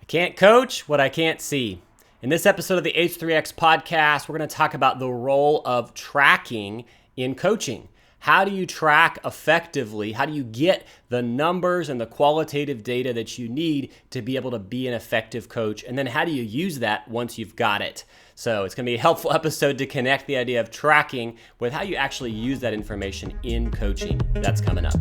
I can't coach what I can't see. In this episode of the H3X Podcast, we're going to talk about the role of tracking in coaching. How do you track effectively? How do you get the numbers and the qualitative data that you need to be able to be an effective coach? And then how do you use that once you've got it? So it's going to be a helpful episode to connect the idea of tracking with how you actually use that information in coaching. That's coming up.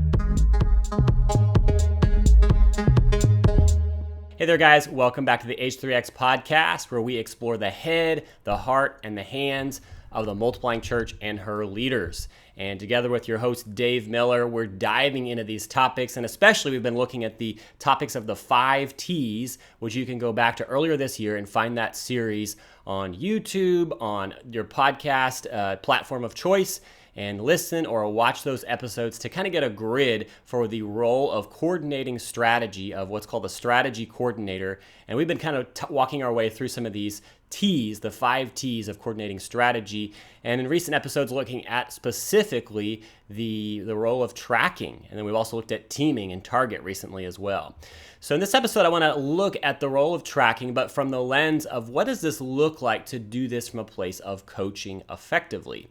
Hey there, guys. Welcome back to the H3X Podcast, where we explore the head, the heart, and the hands of the multiplying church and her leaders. And together with your host, Dave Miller, we're diving into these topics. And especially, we've been looking at the topics of the 5 T's, which you can go back to earlier this year and find that series on YouTube, on your podcast platform of choice, and listen or watch those episodes to kind of get a grid for the role of coordinating strategy of what's called a strategy coordinator. And we've been kind of walking our way through some of these T's, the 5 T's of coordinating strategy. And in recent episodes, looking at specifically the role of tracking. And then we've also looked at teaming and target recently as well. So in this episode, I want to look at the role of tracking, but from the lens of what does this look like to do this from a place of coaching effectively.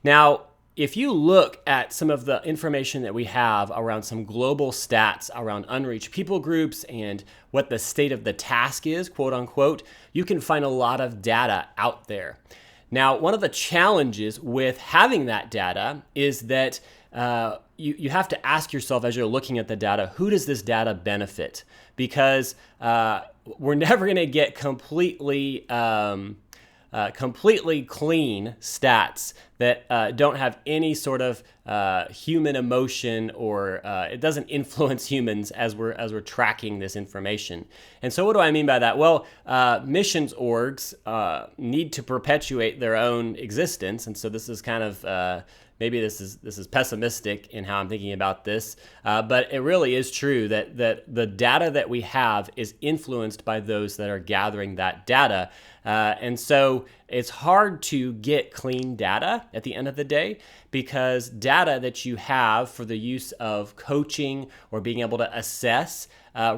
Now, if you look at some of the information that we have around some global stats around unreached people groups and what the state of the task is, quote unquote, you can find a lot of data out there. Now, one of the challenges with having that data is that you have to ask yourself as you're looking at the data, who does this data benefit? Because we're never going to get completely clean stats that don't have any sort of human emotion or it doesn't influence humans as we're tracking this information. And so what do I mean by that? Well, missions orgs need to perpetuate their own existence. And so this is kind of maybe this is pessimistic in how I'm thinking about this, but it really is true that the data that we have is influenced by those that are gathering that data. And so it's hard to get clean data at the end of the day because data that you have for the use of coaching or being able to assess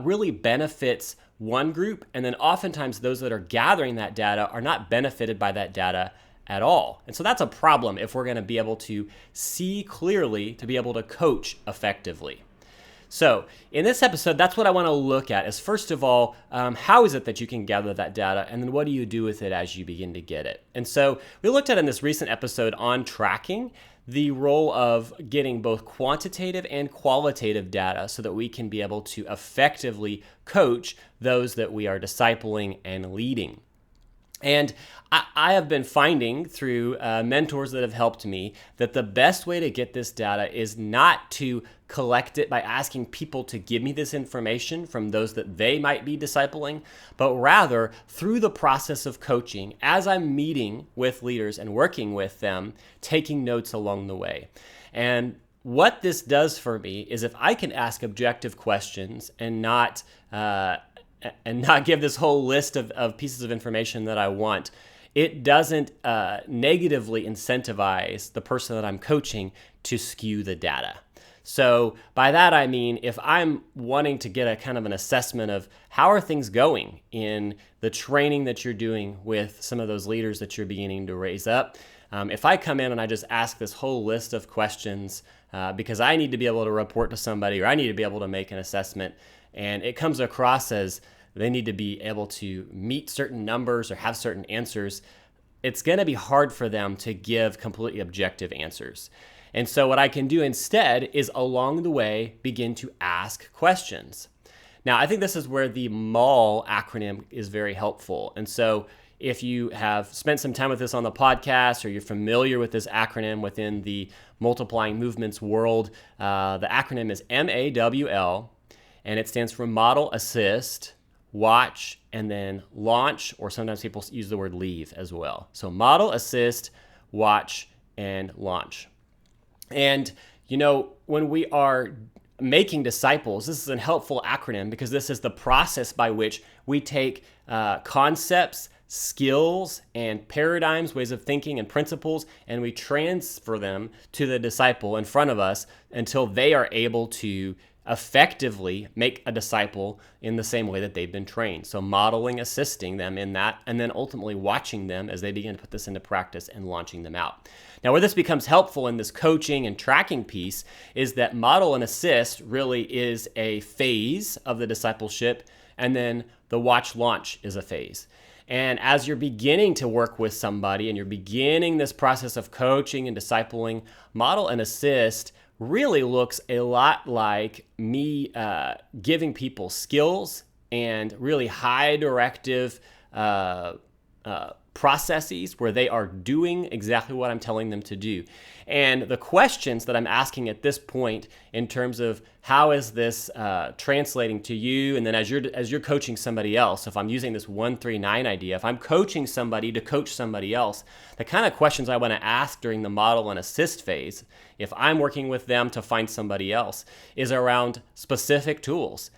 really benefits one group. And then oftentimes those that are gathering that data are not benefited by that data at all. And so that's a problem if we're going to be able to see clearly to be able to coach effectively. So in this episode, that's what I want to look at is first of all, how is it that you can gather that data? And then what do you do with it as you begin to get it? And so we looked at in this recent episode on tracking the role of getting both quantitative and qualitative data so that we can be able to effectively coach those that we are discipling and leading. And I have been finding through mentors that have helped me that the best way to get this data is not to collect it by asking people to give me this information from those that they might be discipling, but rather through the process of coaching, as I'm meeting with leaders and working with them, taking notes along the way. And what this does for me is if I can ask objective questions and not give this whole list of pieces of information that I want, it doesn't negatively incentivize the person that I'm coaching to skew the data. So by that, I mean, if I'm wanting to get a kind of an assessment of how are things going in the training that you're doing with some of those leaders that you're beginning to raise up, if I come in and I just ask this whole list of questions because I need to be able to report to somebody or I need to be able to make an assessment, and it comes across as they need to be able to meet certain numbers or have certain answers, it's going to be hard for them to give completely objective answers. And so what I can do instead is along the way begin to ask questions. Now, I think this is where the MAUL acronym is very helpful. And so if you have spent some time with this on the podcast or you're familiar with this acronym within the multiplying movements world, the acronym is MAWL, and it stands for Model, Assist, Watch, and then Launch, or sometimes people use the word Leave as well. So Model, Assist, Watch, and Launch. And, you know, when we are making disciples, this is a helpful acronym because this is the process by which we take concepts, skills, and paradigms, ways of thinking and principles, and we transfer them to the disciple in front of us until they are able to effectively make a disciple in the same way that they've been trained. So modeling, assisting them in that, and then ultimately watching them as they begin to put this into practice and launching them out. Now, where this becomes helpful in this coaching and tracking piece is that model and assist really is a phase of the discipleship, and then the watch launch is a phase. And as you're beginning to work with somebody and you're beginning this process of coaching and discipling, model and assist really looks a lot like me giving people skills and really high directive processes where they are doing exactly what I'm telling them to do. And the questions that I'm asking at this point in terms of how is this translating to you, and then as you're coaching somebody else, if I'm using this 1-3-9 idea, if I'm coaching somebody to coach somebody else, the kind of questions I want to ask during the model and assist phase, if I'm working with them to find somebody else, is around specific tools.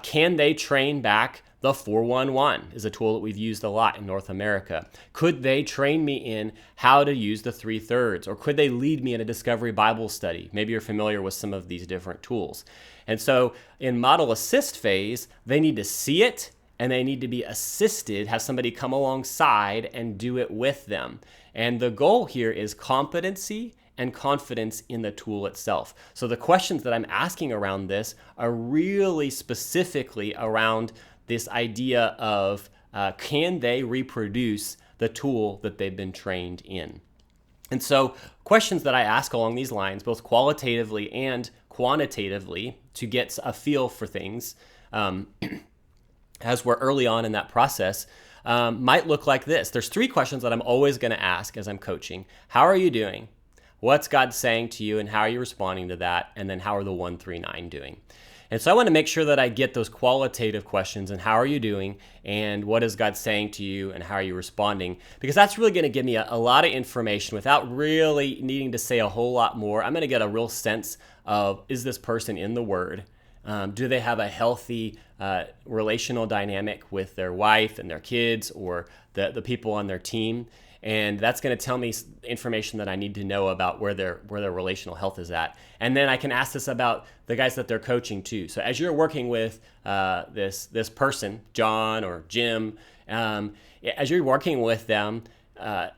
Can they train back? The 411 is a tool that we've used a lot in North America. Could they train me in how to use the 3/3? Or could they lead me in a discovery Bible study? Maybe you're familiar with some of these different tools. And so in model assist phase, they need to see it and they need to be assisted, have somebody come alongside and do it with them. And the goal here is competency and confidence in the tool itself. So the questions that I'm asking around this are really specifically around this idea of can they reproduce the tool that they've been trained in? And so questions that I ask along these lines, both qualitatively and quantitatively, to get a feel for things as we're early on in that process, might look like this. There's 3 questions that I'm always going to ask as I'm coaching. How are you doing? What's God saying to you, and how are you responding to that? And then how are the 1-3-9 doing? And so I want to make sure that I get those qualitative questions, and how are you doing, and what is God saying to you, and how are you responding? Because that's really going to give me a lot of information without really needing to say a whole lot more. I'm going to get a real sense of, is this person in the Word? Do they have a healthy relational dynamic with their wife and their kids or the people on their team? And that's going to tell me information that I need to know about where their relational health is at. And then I can ask this about the guys that they're coaching too. So as you're working with this person, John or Jim, as you're working with them, how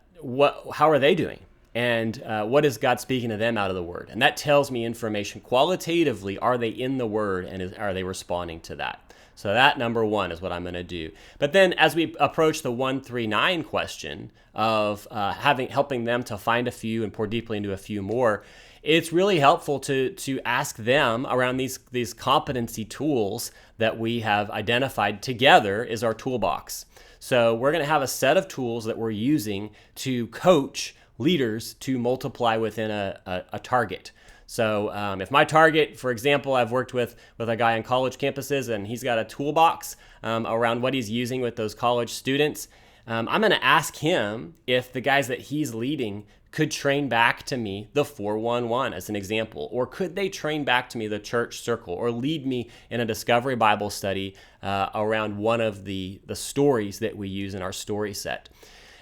are they doing? And what is God speaking to them out of the Word? And that tells me information qualitatively. Are they in the Word, and are they responding to that? So that, number 1, is what I'm going to do. But then as we approach the 1-3-9 question of helping them to find a few and pour deeply into a few more, it's really helpful to ask them around these competency tools that we have identified together is our toolbox. So we're going to have a set of tools that we're using to coach leaders to multiply within a target. So if my target, for example, I've worked with a guy on college campuses, and he's got a toolbox around what he's using with those college students, I'm going to ask him if the guys that he's leading could train back to me the 411 as an example, or could they train back to me the church circle, or lead me in a discovery Bible study around one of the stories that we use in our story set.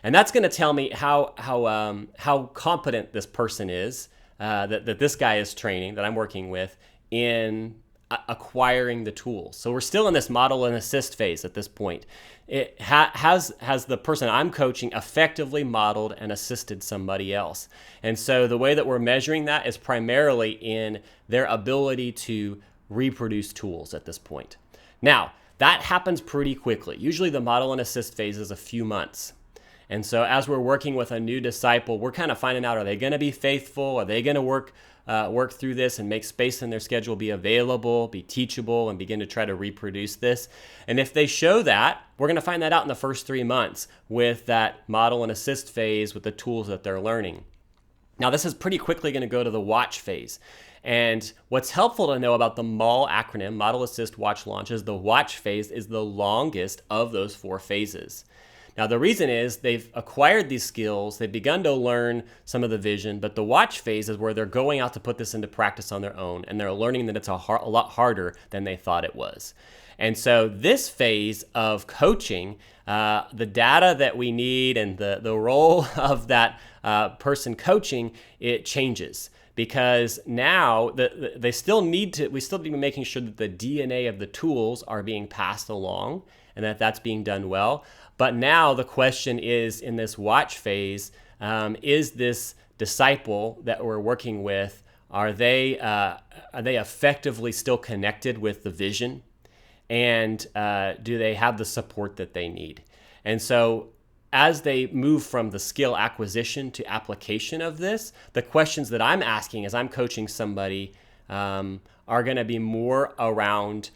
And that's going to tell me how competent this person is, that this guy is training, that I'm working with, in acquiring the tools. So we're still in this model and assist phase at this point. It has the person I'm coaching effectively modeled and assisted somebody else. And so the way that we're measuring that is primarily in their ability to reproduce tools at this point. Now, that happens pretty quickly. Usually the model and assist phase is a few months. And so as we're working with a new disciple, we're kind of finding out, are they going to be faithful? Are they going to work through this and make space in their schedule, be available, be teachable, and begin to try to reproduce this? And if they show that, we're going to find that out in the first 3 months with that model and assist phase with the tools that they're learning. Now, this is pretty quickly going to go to the watch phase. And what's helpful to know about the MAL acronym, Model, Assist, Watch, Launch, is the watch phase is the longest of those 4 phases. Now, the reason is they've acquired these skills, they've begun to learn some of the vision, but the watch phase is where they're going out to put this into practice on their own, and they're learning that it's a lot harder than they thought it was. And so this phase of coaching, the data that we need and the role of that person coaching, it changes. because now we still need to be making sure that the DNA of the tools are being passed along and that that's being done well. But now the question is, in this watch phase, is this disciple that we're working with, are they effectively still connected with the vision? And do they have the support that they need? And so as they move from the skill acquisition to application of this, the questions that I'm asking as I'm coaching somebody are going to be more around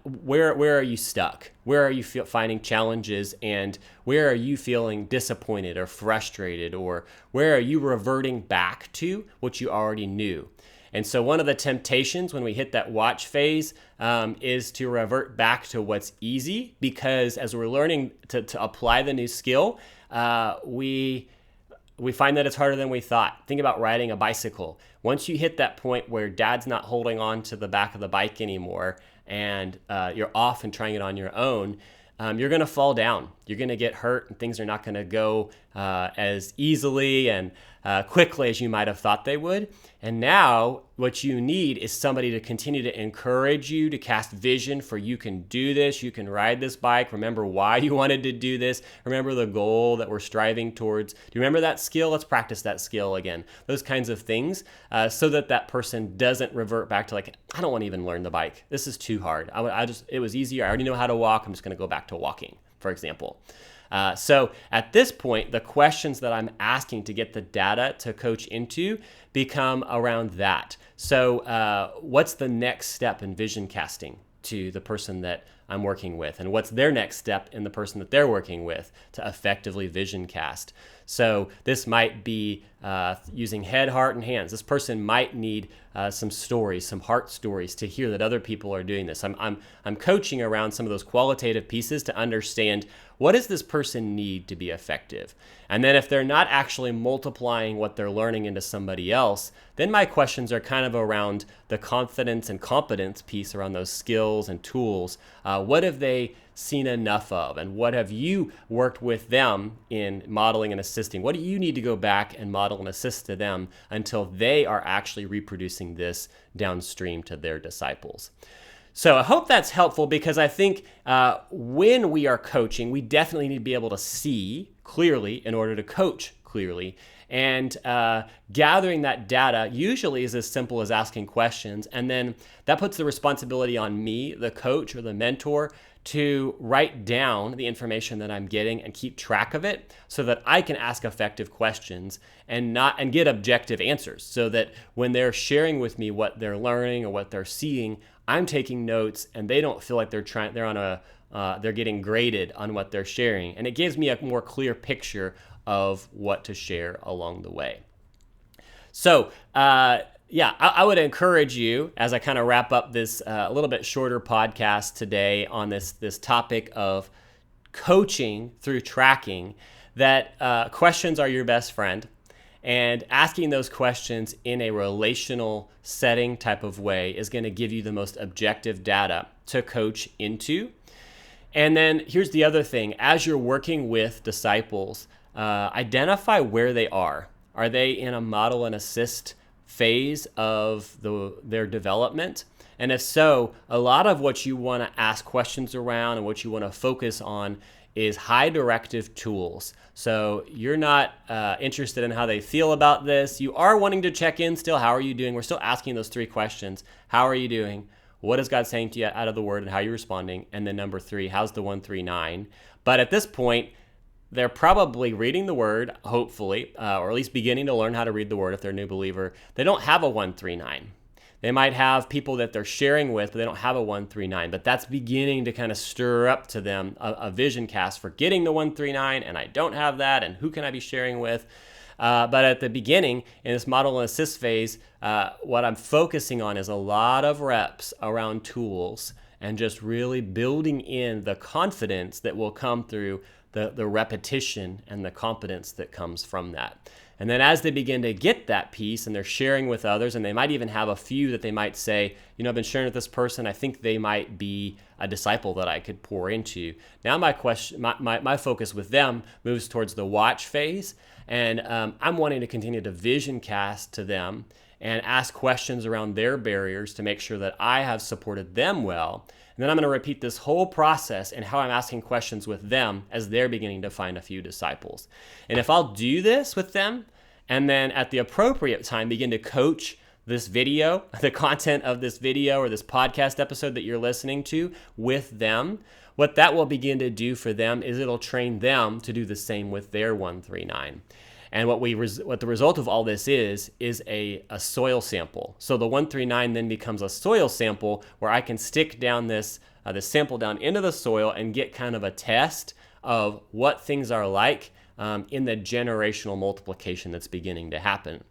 where are you stuck? Where are you finding challenges? And where are you feeling disappointed or frustrated? Or where are you reverting back to what you already knew? And so one of the temptations when we hit that watch phase is to revert back to what's easy, because as we're learning to apply the new skill, we find that it's harder than we thought. Think about riding a bicycle. Once you hit that point where dad's not holding on to the back of the bike anymore and you're off and trying it on your own, you're going to fall down. You're going to get hurt, and things are not going to go as easily and quickly as you might have thought they would. And now what you need is somebody to continue to encourage you, to cast vision for you can do this, you can ride this bike. Remember why you wanted to do this. Remember the goal that we're striving towards. Do you remember that skill? Let's practice that skill again. Those kinds of things, so that person doesn't revert back to like, I don't want to even learn the bike. This is too hard. It was easier. I already know how to walk. I'm just going to go back to walking, for example. So at this point, the questions that I'm asking to get the data to coach into become around that. So what's the next step in vision casting to the person that I'm working with? And what's their next step in the person that they're working with to effectively vision cast? So this might be using head, heart, and hands. This person might need some stories, some heart stories, to hear that other people are doing this. I'm coaching around some of those qualitative pieces to understand, what does this person need to be effective? And then if they're not actually multiplying what they're learning into somebody else, then my questions are kind of around the confidence and competence piece around those skills and tools. What have they seen enough of? And what have you worked with them in modeling and assisting? What do you need to go back and model and assist to them until they are actually reproducing this downstream to their disciples? So I hope that's helpful, because I think when we are coaching, we definitely need to be able to see clearly in order to coach clearly. And gathering that data usually is as simple as asking questions. And then that puts the responsibility on me, the coach or the mentor, to write down the information that I'm getting and keep track of it so that I can ask effective questions and get objective answers, so that when they're sharing with me what they're learning or what they're seeing, I'm taking notes and they don't feel like they're getting graded on what they're sharing. And it gives me a more clear picture of what to share along the way. So, I would encourage you, as I kind of wrap up this a little bit shorter podcast today on this topic of coaching through tracking, that questions are your best friend. And asking those questions in a relational setting type of way is going to give you the most objective data to coach into. And then here's the other thing. As you're working with disciples, identify where they are. Are they in a model and assist phase of their development? And if so, a lot of what you want to ask questions around and what you want to focus on is high directive tools. So you're not interested in how they feel about this. You are wanting to check in still. How are you doing? We're still asking those 3 questions. How are you doing? What is God saying to you out of the word, and how are you responding? And then number 3, how's the 139? But at this point, they're probably reading the word, hopefully, or at least beginning to learn how to read the word if they're a new believer. They don't have a 139. They might have people that they're sharing with, but they don't have a 139. But that's beginning to kind of stir up to them a vision cast for getting the 139, and I don't have that, and who can I be sharing with? But at the beginning, in this model and assist phase, what I'm focusing on is a lot of reps around tools and just really building in the confidence that will come through the repetition and the competence that comes from that. And then as they begin to get that piece and they're sharing with others, and they might even have a few that they might say, I've been sharing with this person, I think they might be a disciple that I could pour into. Now my focus with them moves towards the watch phase, and I'm wanting to continue to vision cast to them and ask questions around their barriers to make sure that I have supported them well. And then I'm going to repeat this whole process and how I'm asking questions with them as they're beginning to find a few disciples. And if I'll do this with them, and then at the appropriate time begin to coach this video, the content of this video or this podcast episode that you're listening to with them, what that will begin to do for them is it'll train them to do the same with their 139. And what the result of all this is a soil sample. So the 139 then becomes a soil sample where I can stick down this sample down into the soil and get kind of a test of what things are like in the generational multiplication that's beginning to happen.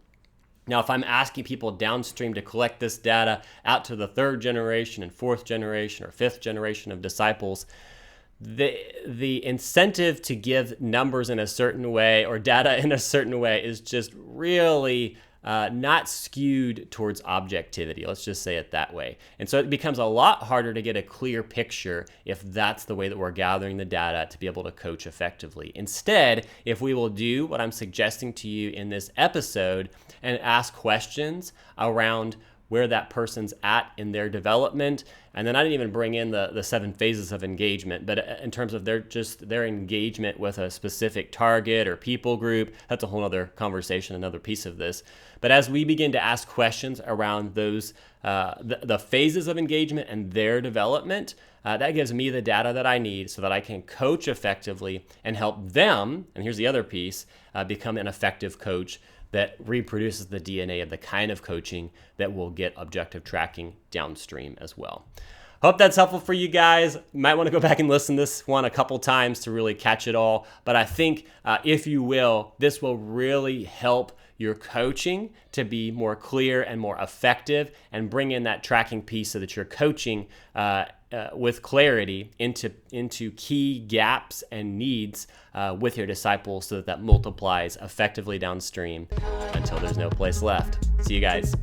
Now, if I'm asking people downstream to collect this data out to the 3rd generation and 4th generation or 5th generation of disciples, the incentive to give numbers in a certain way or data in a certain way is just really not skewed towards objectivity. Let's just say it that way. And so it becomes a lot harder to get a clear picture if that's the way that we're gathering the data to be able to coach effectively. Instead, if we will do what I'm suggesting to you in this episode and ask questions around where that person's at in their development. And then I didn't even bring in the 7 phases of engagement, but in terms of their engagement with a specific target or people group, that's a whole other conversation, another piece of this. But as we begin to ask questions around those, the phases of engagement and their development, that gives me the data that I need so that I can coach effectively and help them, and here's the other piece, become an effective coach that reproduces the DNA of the kind of coaching that will get objective tracking downstream as well. Hope that's helpful for you guys. You might want to go back and listen to this one a couple times to really catch it all. But I think if you will, this will really help your coaching to be more clear and more effective and bring in that tracking piece so that you're coaching with clarity into key gaps and needs with your disciples so that multiplies effectively downstream until there's no place left. See you guys.